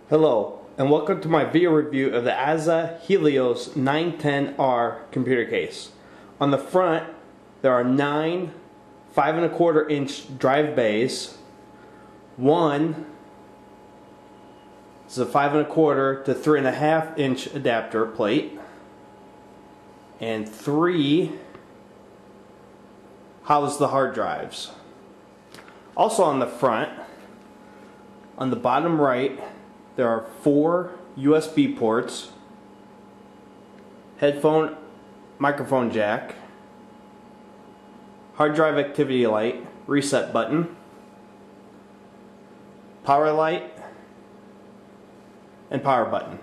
Hello, and welcome to my video review of the AZZA Helios 910R computer case. On the front, there are 9 5¼ inch drive bays. One is a 5¼ to 3½ inch adapter plate, and 3 house the hard drives. Also on the front, on the bottom right, there are 4 USB ports, headphone, microphone jack, hard drive activity light, reset button, power light, and power button.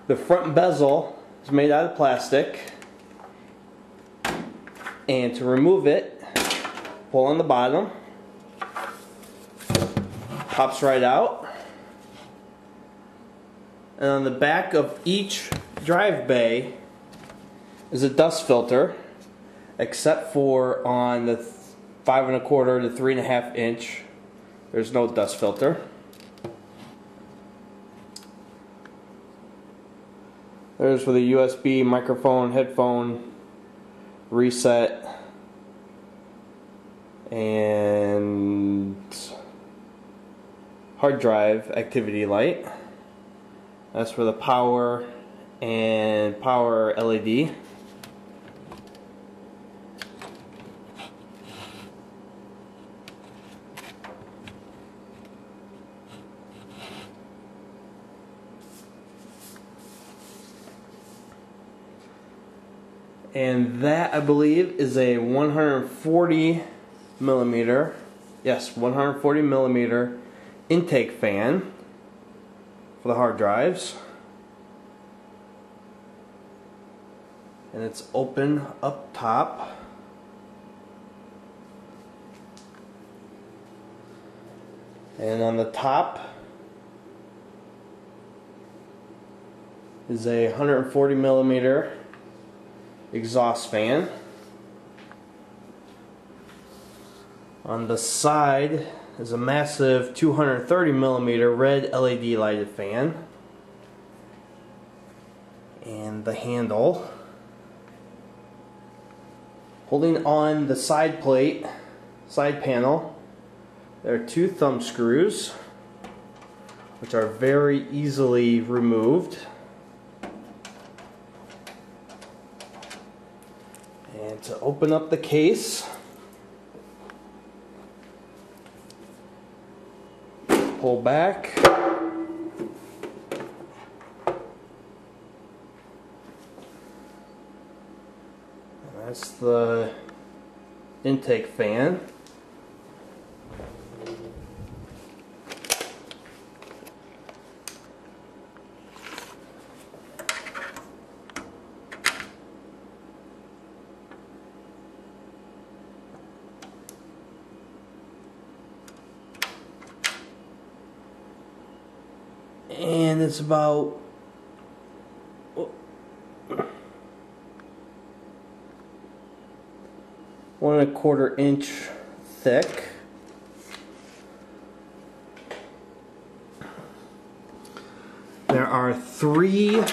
The front bezel is made out of plastic, and to remove it, pull on the bottom. Pops right out, and on the back of each drive bay is a dust filter, except for on the 5¼ to 3½ inch there's no dust filter. There's for the USB, microphone, headphone, reset, and hard drive activity light. That's for the power and power LED. And that, I believe, is a 140 millimeter, yes, 140 millimeter intake fan for the hard drives, and it's open up top. And on the top is a 140 millimeter exhaust fan. On the side is a massive 230 millimeter red LED lighted fan, and the handle. Holding on the side plate, side panel, there are 2 thumb screws, which are very easily removed. And to open up the case, pull back, and that's the intake fan. And it's about 1¼ inch thick. There are 3.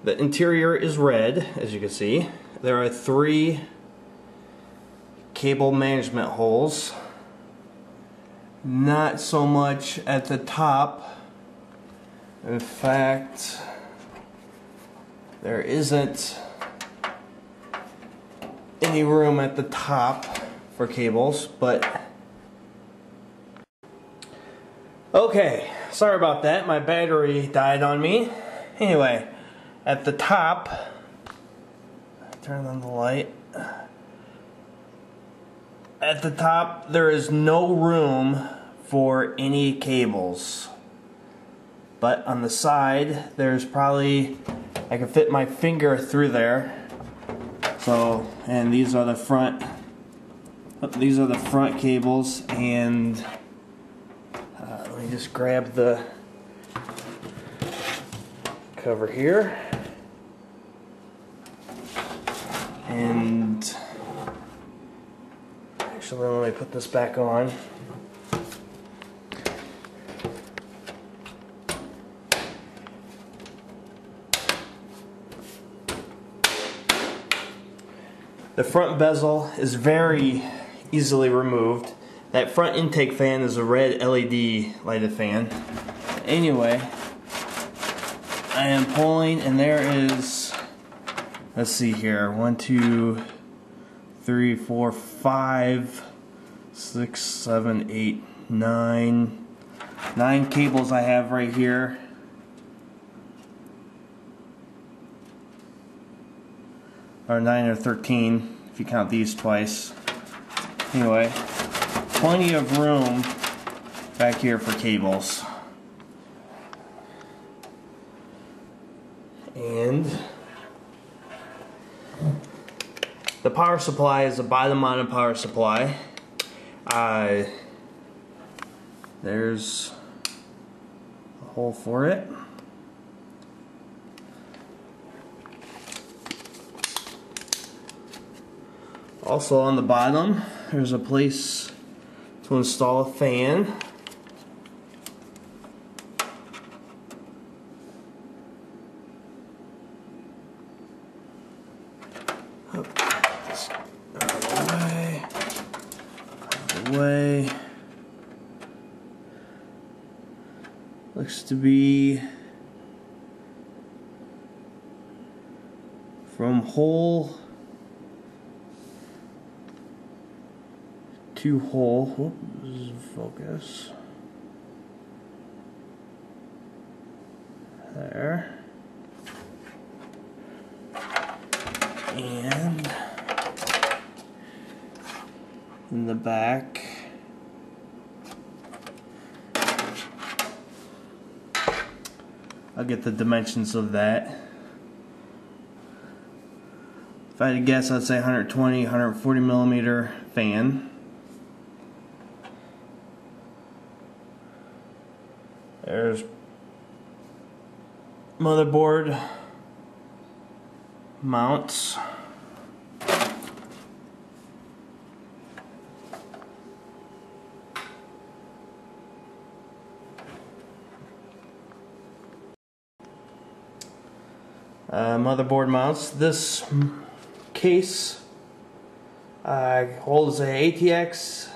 The interior is red, as you can see. There are 3 cable management holes. Not so much at the top. In fact, there isn't any room at the top for cables, but okay, sorry about that. My battery died on me. Anyway, at the top, turn on the light. At the top, there is no room for any cables, but on the side there's probably, I can fit my finger through there. So, and these are the front cables, and let me just grab the cover here, and Actually, let me put this back on. The front bezel is very easily removed. That front intake fan is a red LED lighted fan. Anyway, I am pulling, and there is, let's see here, 1, 2, 3, 4, 5, 6, 7, 8, 9. 9 cables I have right here. Or 9 or 13 if you count these twice. Anyway, plenty of room back here for cables. And the power supply is a bottom-mounted power supply. There's a hole for it. Also on the bottom, there's a place to install a fan. Out of the way. Looks to be from hole to hole. Whoop, this is focus. There. And in the back, I'll get the dimensions of that. If I had to guess, I'd say 120, 140 millimeter fan. There's motherboard mounts. Motherboard mounts. This case holds a ATX,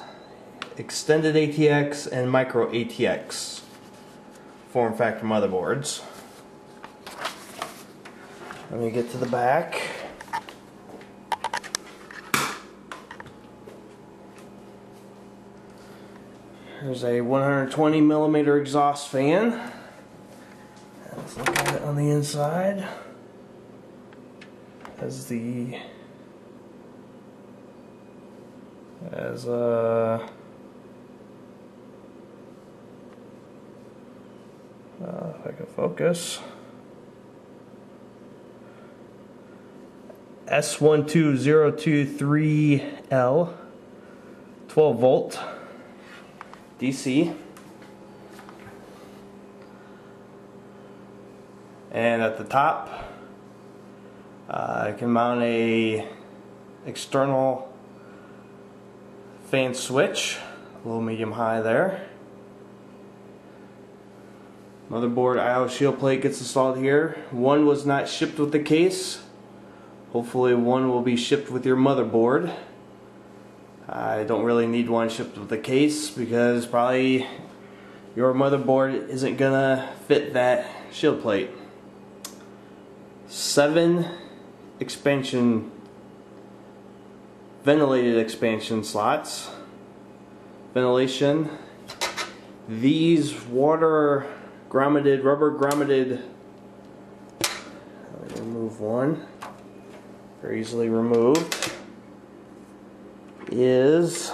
extended ATX, and micro ATX form factor motherboards. Let me get to the back. There's a 120 millimeter exhaust fan. Let's look at it on the inside. As a if I can focus, S12023L 12 volt DC, and at the top I can mount a external fan switch, low, medium, high there. Motherboard IO shield plate gets installed here. One was not shipped with the case. Hopefully one will be shipped with your motherboard. I don't really need one shipped with the case because probably your motherboard isn't gonna fit that shield plate. 7 ventilated expansion slots. Ventilation. These rubber grommeted, let me remove one, very easily removed, is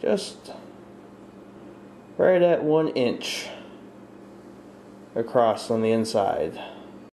just right at 1 inch across on the inside.